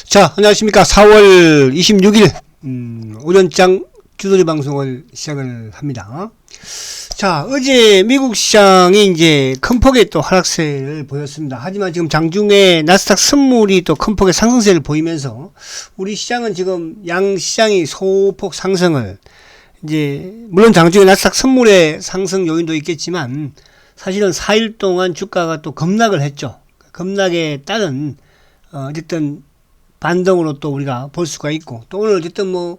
자, 안녕하십니까. 4월 26일, 오전장 주도리 방송을 시작을 합니다. 자, 어제 미국 시장이 이제 큰 폭의 또 하락세를 보였습니다. 하지만 지금 장중에 나스닥 선물이 또 큰 폭의 상승세를 보이면서 우리 시장은 지금 양 시장이 소폭 상승을 이제, 물론 장중에 나스닥 선물의 상승 요인도 있겠지만 사실은 4일 동안 주가가 또 급락을 했죠. 급락에 따른, 어쨌든 반등으로 또 우리가 볼 수가 있고, 또 오늘 어쨌든 요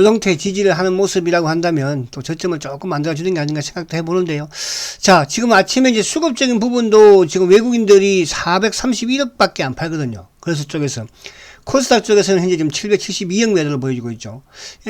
상태의 지지를 하는 모습이라고 한다면 또 저점을 조금 만들어주는 게 아닌가 생각도 해보는데요. 자, 지금 아침에 이제 수급적인 부분도 지금 외국인들이 431억 밖에 안 팔거든요. 그래서 쪽에서. 코스닥 쪽에서는 현재 지금 772억 매도를 보여주고 있죠.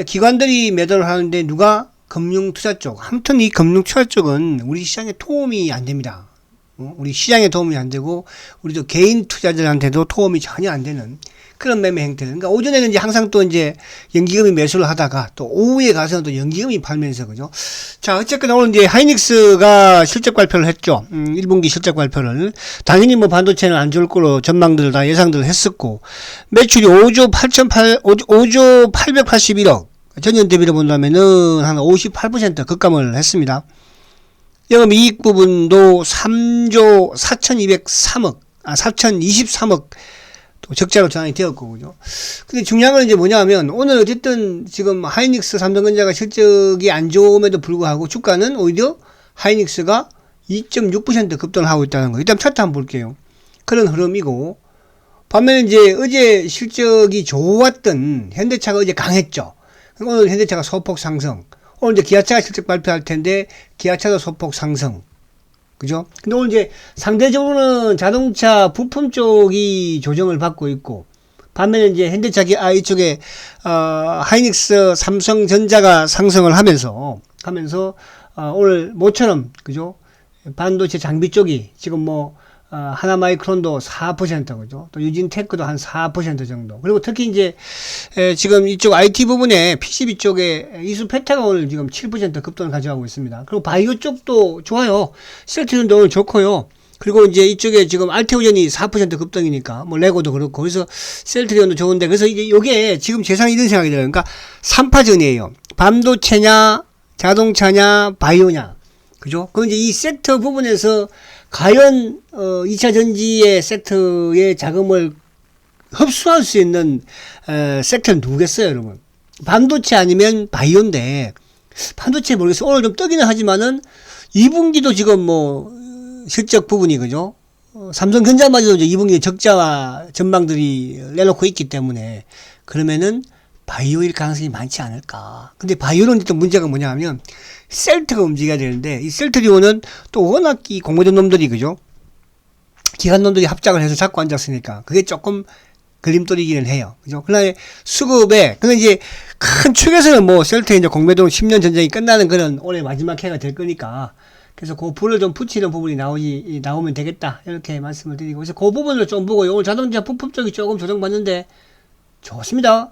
기관들이 매도를 하는데 누가? 금융투자 쪽. 아무튼 이 금융투자 쪽은 우리 시장에 도움이 안 됩니다. 우리 시장에 도움이 안 되고, 우리도 개인 투자자들한테도 도움이 전혀 안 되는 그런 매매 행태들. 그러니까 오전에는 이제 항상 또 이제 연기금이 매수를 하다가 또 오후에 가서는 또 연기금이 팔면서, 그죠? 자, 어쨌거나 오늘 이제 하이닉스가 실적 발표를 했죠. 1분기 실적 발표를. 당연히 뭐 반도체는 안 좋을 거로 전망들을 다 예상들을 했었고, 매출이 5조 881억. 전년 대비로 본다면은 한 58% 급감을 했습니다. 영업이익 부분도 3조 4,023억 또 적자로 전환이 되었고, 그죠? 근데 중요한 건 이제 뭐냐면, 오늘 어쨌든 지금 하이닉스 삼성전자가 실적이 안 좋음에도 불구하고 주가는 오히려 하이닉스가 2.6% 급등을 하고 있다는 거. 일단 차트 한번 볼게요. 그런 흐름이고, 반면에 이제 어제 실적이 좋았던 현대차가 어제 강했죠. 오늘 현대차가 소폭 상승. 오늘 이제 기아차가 실적 발표할 텐데, 기아차도 소폭 상승. 그죠? 근데 오늘 이제 상대적으로는 자동차 부품 쪽이 조정을 받고 있고, 반면에 이제 현대차, 이쪽에, 하이닉스, 삼성전자가 상승을 하면서, 오늘 모처럼, 그죠? 반도체 장비 쪽이 지금 하나마이크론도 4%, 그죠? 또 유진테크도 한 4% 정도. 그리고 특히 이제, 지금 이쪽 IT 부분에 PCB 쪽에 이수페타가 오늘 지금 7% 급등을 가져가고 있습니다. 그리고 바이오 쪽도 좋아요. 셀트리온도 오늘 좋고요. 그리고 이제 이쪽에 지금 알테오젠이 4% 급등이니까, 레고도 그렇고, 그래서 셀트리온도 좋은데, 그래서 이게 요게 지금 재상이 이런 생각이 들어요. 그러니까 3파전이에요. 반도체냐, 자동차냐, 바이오냐. 그죠? 그럼 이제 이 섹터 부분에서 과연 2차 전지의 섹터의 자금을 흡수할 수 있는 섹터는 누구겠어요, 여러분? 반도체 아니면 바이오인데, 반도체 모르겠어요. 오늘 좀 뜨기는 하지만은 2분기도 지금 실적 부분이, 그죠? 삼성전자마저도 이제 2분기 적자와 전망들이 내놓고 있기 때문에, 그러면은 바이오일 가능성이 많지 않을까. 근데 바이오는 또 문제가 뭐냐 하면 셀트가 움직여야 되는데, 이 셀트리온은 또 워낙 이 공모전 놈들이, 그죠? 기관 놈들이 합작을 해서 잡고 앉았으니까 그게 조금 걸림돌이기는 해요. 그죠? 그러나 수급에, 근데 이제 큰 축에서는 셀트에 이제 공매도 10년 전쟁이 끝나는 그런 올해 마지막 해가 될 거니까, 그래서 그 불을 좀 붙이는 부분이 나오면 되겠다. 이렇게 말씀을 드리고, 그래서 그 부분을 좀 보고, 오늘 자동차 부품 쪽이 조금 조정받는데 좋습니다.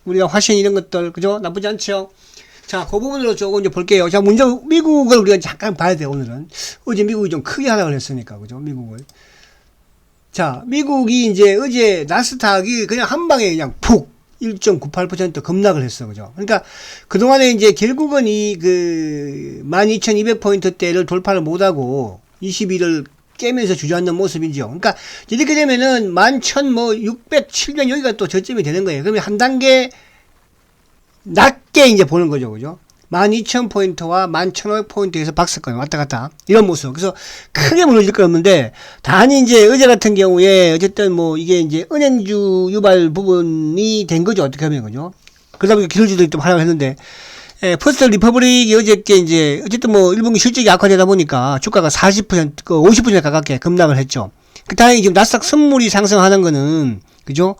우리가 화신 이런 것들, 그죠? 나쁘지 않죠? 자, 그 부분으로 조금 이제 볼게요. 자, 먼저 미국을 우리가 잠깐 봐야 돼요, 오늘은. 어제 미국이 좀 크게 하락을 했으니까, 그죠? 미국을. 자, 미국이 이제 어제 나스닥이 그냥 한 방에 그냥 푹 1.98% 급락을 했어, 그죠? 그러니까 그동안에 이제 결국은 12,200포인트대를 돌파를 못하고 20일을 깨면서 주저앉는 모습이죠. 그러니까 이렇게 되면은 11,600, 700 여기가 또 저점이 되는 거예요. 그러면 한 단계 낮게 이제 보는 거죠, 그죠? 12,000포인트와 11,500포인트에서 박스권 왔다 갔다 이런 모습. 그래서 크게 무너질 건 없는데, 단지 이제 어제 같은 경우에 어쨌든 이게 이제 은행주 유발 부분이 된 거죠, 어떻게 하면, 그죠? 그러다 보니까 기술주들이 좀 하락을 했는데, 퍼스트 리퍼블릭이 어저께 이제 어쨌든 1분기 실적이 악화되다 보니까 주가가 40%, 50% 가깝게 급락을 했죠. 다행히 지금 나스닥 선물이 상승하는 거는, 그죠?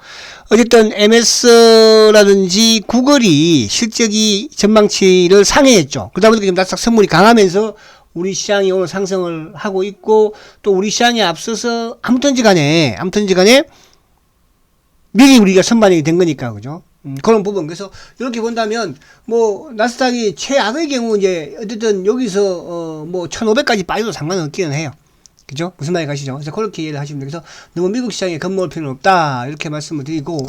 어쨌든 MS라든지 구글이 실적이 전망치를 상회했죠. 그러다 보니까 지금 나스닥 선물이 강하면서 우리 시장이 오늘 상승을 하고 있고, 또 우리 시장에 앞서서 아무튼지 간에 미리 우리가 선반영이 된 거니까, 그죠? 그런 부분. 그래서 이렇게 본다면 나스닥이 최악의 경우 이제 어쨌든 여기서 1,500까지 빠져도 상관은 없기는 해요. 그죠? 무슨 말이 가시죠? 그래서 그렇게 이해를 하시면 돼요. 그래서 너무 미국 시장에 겁먹을 필요는 없다. 이렇게 말씀을 드리고,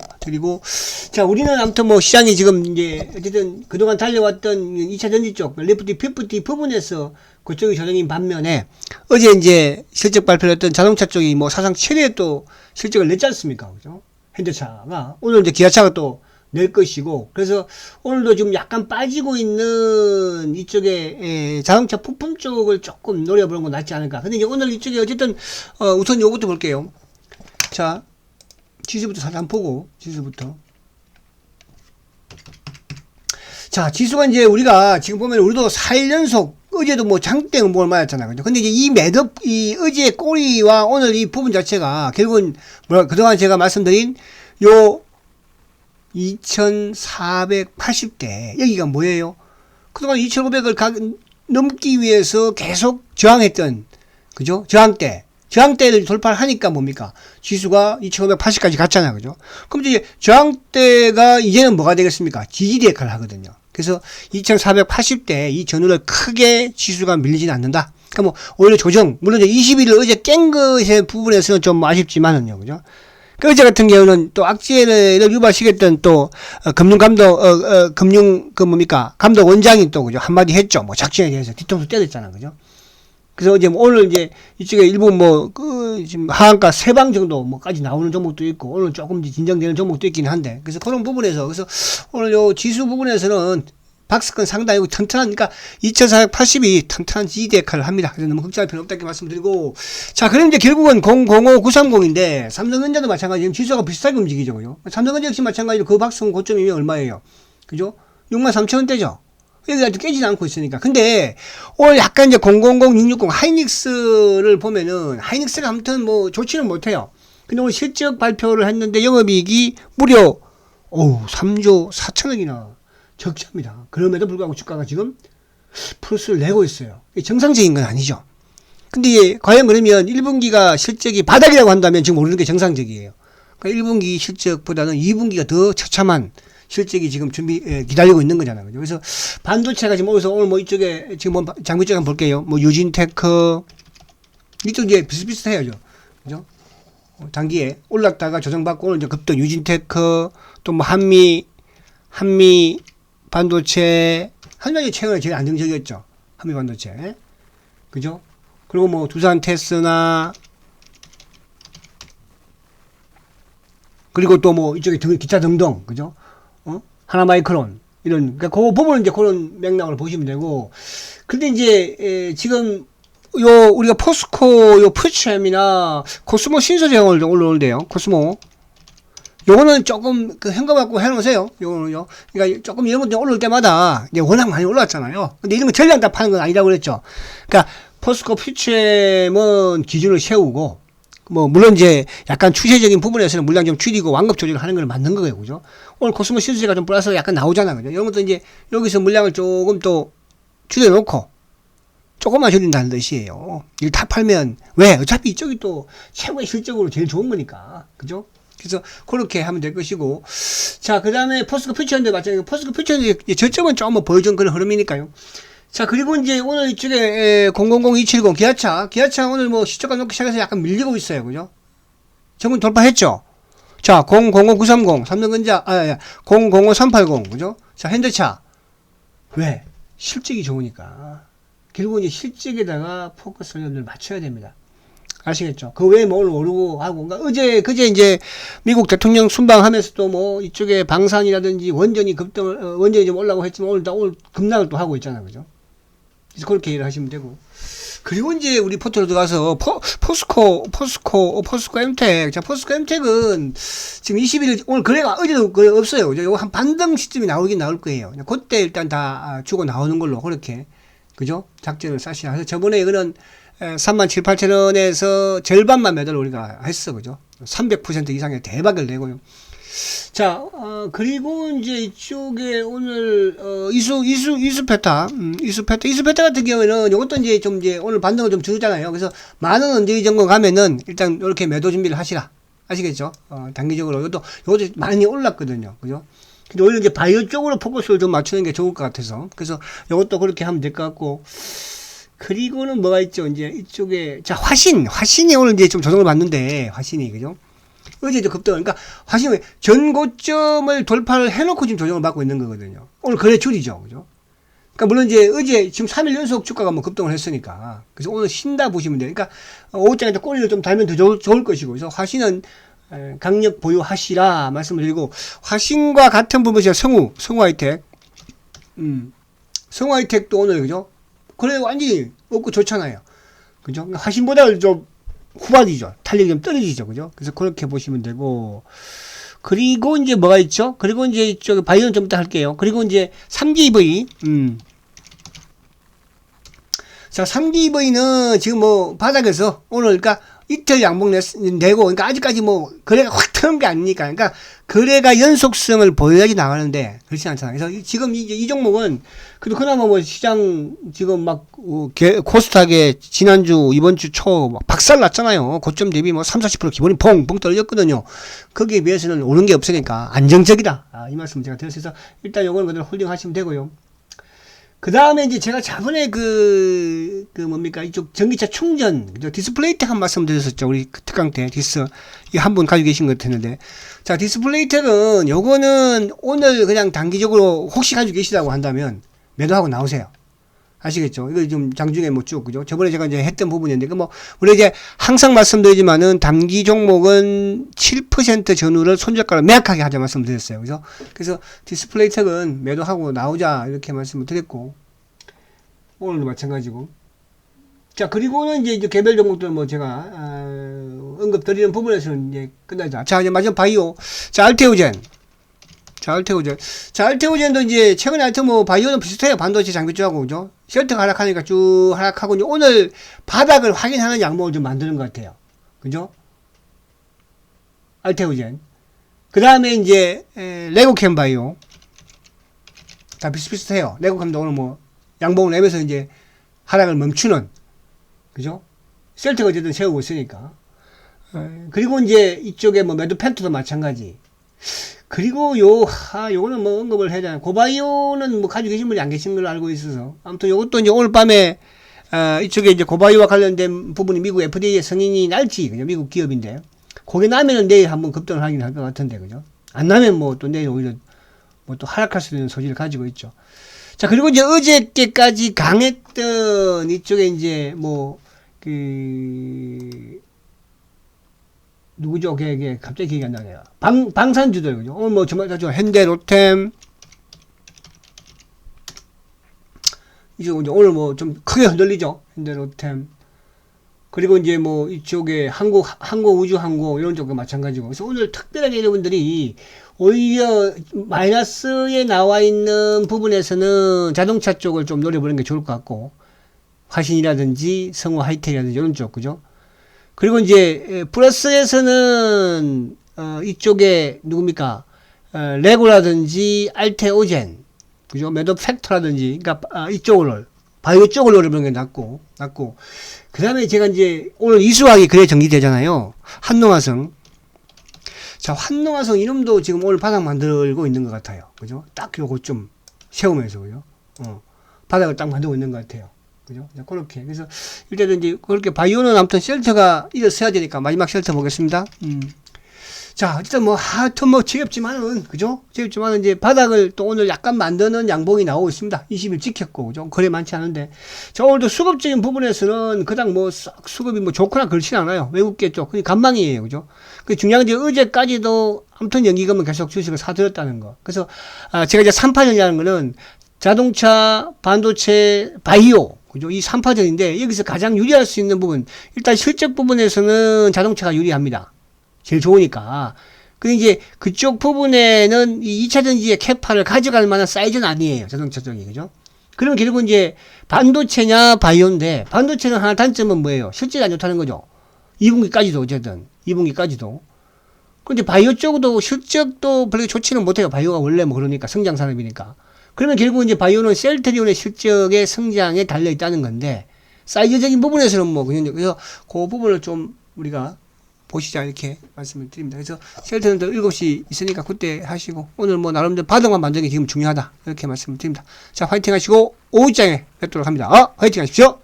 자, 우리는 아무튼 뭐 시장이 지금 이제 어쨌든 그동안 달려왔던 2차 전지 쪽, 레프티, 피프티 부분에서 그쪽이 조정인 반면에 어제 이제 실적 발표를 했던 자동차 쪽이 뭐 사상 최대의 또 실적을 냈지 않습니까? 그죠? 현대차가. 오늘 이제 기아차가 또 낼 것이고, 그래서 오늘도 지금 약간 빠지고 있는 이쪽에 자동차 부품 쪽을 조금 노려보는 건 낫지 않을까. 근데 이제 오늘 이쪽에 어쨌든 우선 요것도 볼게요. 자, 지수부터 살짝 보고, 지수부터. 자, 지수가 이제 우리가 지금 보면 우리도 4일 연속 어제도 뭐 장대 음봉을 맞았잖아요. 그죠? 근데 이제 이 매듭, 이 어제의 꼬리와 오늘 이 부분 자체가 결국은 그동안 제가 말씀드린 요 2480대 여기가 뭐예요? 그동안 2500을 넘기 위해서 계속 저항했던, 그죠? 저항대를 돌파를 하니까 뭡니까? 지수가 2580까지 갔잖아요. 그죠? 그럼 이제 저항대가 이제는 뭐가 되겠습니까? 지지대 역할을 하거든요. 그래서 2480대 이 전후를 크게 지수가 밀리지는 않는다. 그러니까 뭐 오히려 조정, 물론 이제 21을 어제 깬 것의 부분에서는 좀 아쉽지만은요. 그죠? 어제 같은 경우는 또 악재를 유발시켰던 또 금융감독 감독 원장이 또 그죠 한마디 했죠. 뭐 작전에 대해서 뒤통수 때렸잖아. 그죠? 그래서 이제 오늘 이제 이쪽에 일본 지금 하한가 3방 정도 뭐까지 나오는 종목도 있고 오늘 조금 진정되는 종목도 있긴 한데, 그래서 그런 부분에서 그래서 오늘 요 지수 부분에서는 박스권 상당히 튼튼한, 그러니까 2480이 튼튼한 지지대 역할을 합니다. 그래서 너무 걱정할 필요 없다 이렇게 말씀드리고, 자, 그럼 이제 결국은 005930인데 삼성전자도 마찬가지로 지금 지수가 비슷하게 움직이죠. 그죠? 삼성전자 역시 마찬가지로 그 박스권 고점이 얼마예요? 그죠? 63,000원대죠. 여기 아직 깨지는 않고 있으니까. 근데 오늘 약간 이제 000660 하이닉스를 보면은 하이닉스가 아무튼 뭐 좋지는 못해요. 근데 오늘 실적 발표를 했는데 영업이익이 무려 3조 4천억이나 적자입니다. 그럼에도 불구하고 주가가 지금 플러스를 내고 있어요. 정상적인 건 아니죠. 근데 과연 그러면 1분기가 실적이 바닥이라고 한다면 지금 오르는 게 정상적이에요. 그러니까 1분기 실적보다는 2분기가 더 처참한 실적이 지금 기다리고 있는 거잖아요. 그래서 반도체가 지금 오늘 뭐 이쪽에 지금 뭐 장비 쪽 한번 볼게요. 뭐 유진테크 이쪽 이제 비슷비슷해요. 그죠? 단기에 올랐다가 조정받고 오늘 이제 급등 유진테크 또 뭐 한미 반도체, 한명이 최근에 제일 안정적이었죠. 한미 반도체. 그죠? 그리고 뭐 두산 테스나, 그리고 또 뭐 이쪽에 기타 등등. 그죠? 하나마이크론. 이런, 그러니까 그 부분은 이제 그런 맥락으로 보시면 되고. 근데 이제, 지금, 우리가 포스코, 퓨처엠이나 코스모 신소재가 오늘 올라오는데요. 코스모. 요거는 조금 현금갖고 해놓으세요. 요거는요. 그러니까 조금 이런 것들 올라올 때마다 이제 워낙 많이 올랐잖아요. 근데 이런 거 전량 다 파는 건 아니라고 그랬죠. 그러니까 포스코 퓨처엠은 기준을 세우고, 뭐 물론 이제 약간 추세적인 부분에서는 물량 좀 줄이고 완급 조절을 하는 건 맞는 거예요. 그죠? 오늘 코스모 신소재가 좀 플러스가 약간 나오잖아. 그죠? 이런 것도 이제 여기서 물량을 조금 또 줄여놓고 조금만 줄인다는 뜻이에요. 이걸 다 팔면 왜? 어차피 이쪽이 또 최고의 실적으로 제일 좋은 거니까. 그죠? 그래서 그렇게 하면 될 것이고, 자, 그 다음에 포스코 퓨처인데 마찬가지로 포스코 퓨처인데 저점은 조금 보여준 그런 흐름이니까요. 자, 그리고 이제 오늘 이쪽에 000270 기아차 오늘 뭐 시초가 놓기 시작해서 약간 밀리고 있어요. 그죠? 정문 돌파했죠? 자, 000930 삼성전자 005380 그죠? 자, 현대차 왜? 실적이 좋으니까 결국은 이제 실적에다가 포커스를 맞춰야 됩니다. 아시겠죠? 그 외에 뭐 오늘 오르고 하고, 그러니까 그제 이제 미국 대통령 순방하면서도 뭐 이쪽에 방산이라든지 원전이 원전이 좀 올라가고 했지만 오늘 급락을 또 하고 있잖아요. 그죠? 그래서 그렇게 일을 하시면 되고. 그리고 이제 우리 포트로 들어가서 포스코 엠텍. 자, 포스코 엠텍은 지금 21일, 오늘 거래가 어제도 거래 없어요. 그죠? 요거 한 반등 시점이 나오긴 나올 거예요. 그때 일단 다 주고 나오는 걸로 그렇게. 그죠? 작전을 짜시라. 그래서 저번에 이거는 37,800원에서 절반만 매도를 우리가 했어. 그죠? 300% 이상의 대박을 내고요. 자, 그리고 이제 이쪽에 오늘, 이수페타 같은 경우에는 이것도 이제 오늘 반등을 좀 주잖아요. 그래서 만원 언저리 정도 가면은 일단 이렇게 매도 준비를 하시라. 아시겠죠? 단기적으로. 이것도 많이 올랐거든요. 그죠? 근데 오히려 이제 바이오 쪽으로 포커스를 좀 맞추는 게 좋을 것 같아서. 그래서 이것도 그렇게 하면 될 것 같고. 그리고는 뭐가 있죠? 이제 이쪽에, 자, 화신이 오늘 이제 좀 조정을 받는데, 화신이, 그죠? 어제도 급등, 그러니까 화신은 전고점을 돌파를 해놓고 지금 조정을 받고 있는 거거든요. 오늘 거래 줄이죠, 그죠? 그러니까 물론 이제 어제 지금 3일 연속 주가가 뭐 급등을 했으니까, 그래서 오늘 쉰다 보시면 돼요. 그러니까 오후장에 꼬리를 좀 달면 더 좋을 것이고, 그래서 화신은 강력 보유하시라 말씀을 드리고, 화신과 같은 부분이 성우 하이텍, 성우 하이텍도 오늘, 그죠? 그래, 완전히 없고 좋잖아요. 그죠? 화신보다 좀 후반이죠. 탄력이 좀 떨어지죠. 그죠? 그래서 그렇게 보시면 되고. 그리고 이제 뭐가 있죠? 그리고 이제 이쪽 바이오는 좀 이따 할게요. 그리고 이제 3GV, 자, 3GV는 지금 뭐 바닥에서 오늘, 그러니까 이틀 양봉 내고, 그러니까 아직까지 뭐 거래가 확 트는 게 아니니까, 그러니까 거래가 연속성을 보여야지 나가는데 그렇지 않잖아요. 그래서 지금 이제 이 종목은 그래도 그나마 뭐 시장 지금 막 코스닥에 지난주 이번 주 초 막 박살 났잖아요. 고점 대비 뭐 30-40% 기본이 펑펑 떨어졌거든요. 거기에 비해서는 오른 게 없으니까 안정적이다. 이 말씀 제가 드렸어요. 일단 요거는 그대로 홀딩 하시면 되고요. 그 다음에 이제 제가 저번에 뭡니까, 이쪽 전기차 충전, 디스플레이텍 한 말씀 드렸었죠. 우리 특강 때, 이 한 분 가지고 계신 것 같았는데. 자, 디스플레이텍은 요거는 오늘 그냥 단기적으로 혹시 가지고 계시다고 한다면 매도하고 나오세요. 아시겠죠? 이거 좀 장중에 뭐 쭉, 그죠? 저번에 제가 이제 했던 부분인데, 우리 이제 항상 말씀드리지만은 단기 종목은 7% 전후를 손절가로 매약하게 하자 말씀드렸어요. 그래서 디스플레이텍은 매도하고 나오자 이렇게 말씀을 드렸고, 오늘도 마찬가지고. 자, 그리고는 이제 개별 종목들 뭐 제가, 언급 드리는 부분에서는 이제 끝나자. 자, 이제 마지막 바이오. 자, 알테오젠. 자, 알테오젠도 이제 최근에 뭐 바이오는 비슷해요. 반도체 장비 쪽하고, 그죠? 쉘터가 하락하니까 쭉 하락하고, 이제 오늘 바닥을 확인하는 양봉을 좀 만드는 것 같아요. 그죠? 알테오젠. 그 다음에 이제, 레고캠 바이오. 다 비슷비슷해요. 레고캠도 오늘 뭐 양봉을 내면서 이제 하락을 멈추는, 그죠? 쉘터가 어쨌든 세우고 있으니까. 그리고 이제 이쪽에 뭐 매도 펜트도 마찬가지. 그리고 요거는 뭐 언급을 해야 되나. 고바이오는 뭐 가지고 계신 분이 안 계신 걸로 알고 있어서. 아무튼 요것도 이제 오늘 밤에, 이쪽에 이제 고바이오와 관련된 부분이 미국 FDA의 승인이 날지, 그죠? 미국 기업인데. 그게 나면은 내일 한번 급등을 하긴 할 것 같은데, 그죠? 안 나면 뭐 또 내일 오히려 뭐 또 하락할 수 있는 소지를 가지고 있죠. 자, 그리고 이제 어저께까지 강했던 이쪽에 이제 뭐, 누구죠? 걔 갑자기 기억이 안 나네요. 방산주들, 그죠? 오늘 뭐 정말 현대, 로템, 이제 오늘 뭐 좀 크게 흔들리죠? 현대, 로템. 그리고 이제 뭐 이쪽에 우주항공 이런 쪽도 마찬가지고. 그래서 오늘 특별하게 여러분들이 오히려 마이너스에 나와 있는 부분에서는 자동차 쪽을 좀 노려보는 게 좋을 것 같고, 화신이라든지 성우 하이텍이라든지 이런 쪽, 그죠? 그리고 이제 플러스에서는 이쪽에 누굽니까? 레고라든지 알테오젠, 그죠? 매도 팩터라든지, 그러니까 이쪽을 바이오 쪽을 노려보는 게 낫고. 그 다음에 제가 이제 오늘 이수학이 그래 정리되잖아요. 한농화성. 자, 한농화성 이름도 지금 오늘 바닥 만들고 있는 것 같아요. 그죠? 딱 요거 좀 세우면서, 그죠? 바닥을 딱 만들고 있는 것 같아요. 그죠? 그렇게. 그래서, 일단은 이제, 그렇게 바이오는 아무튼 쉘터가 일어서야 되니까 마지막 쉘터 보겠습니다. 자, 어쨌든 뭐, 하여튼 뭐, 지겹지만은, 그죠? 지겹지만은 이제 바닥을 또 오늘 약간 만드는 양봉이 나오고 있습니다. 20일 지켰고, 그죠? 거래 많지 않은데. 자, 오늘도 수급적인 부분에서는 그닥 뭐, 싹 수급이 뭐 좋거나 그렇진 않아요. 외국계 쪽. 그게 간망이에요. 그죠? 그 중요한 게 어제까지도 아무튼 연기금은 계속 주식을 사들였다는 거. 그래서, 제가 이제 3파전이라는 거는 자동차, 반도체, 바이오. 그죠? 이 3파전인데, 여기서 가장 유리할 수 있는 부분. 일단 실적 부분에서는 자동차가 유리합니다. 제일 좋으니까. 근데 이제 그쪽 부분에는 이 2차전지의 캐파를 가져갈 만한 사이즈는 아니에요. 자동차 쪽이. 그죠? 그러면 결국 이제 반도체냐 바이오인데, 반도체는 하나 단점은 뭐예요? 실질이 안 좋다는 거죠. 2분기까지도 어쨌든. 2분기까지도. 근데 바이오 쪽도 실적도 별로 좋지는 못해요. 바이오가 원래 뭐 그러니까 성장 산업이니까. 그러면 결국 이제 바이오는 셀트리온의 실적의 성장에 달려 있다는 건데, 사이즈적인 부분에서는 뭐 그래서 그 부분을 좀 우리가 보시자 이렇게 말씀을 드립니다. 그래서 셀트는 또 7시 있으니까 그때 하시고, 오늘 뭐 나름대로 바닥만 만드는 게 지금 중요하다 이렇게 말씀을 드립니다. 자, 화이팅 하시고 오후장에 뵙도록 합니다. 화이팅 하십시오.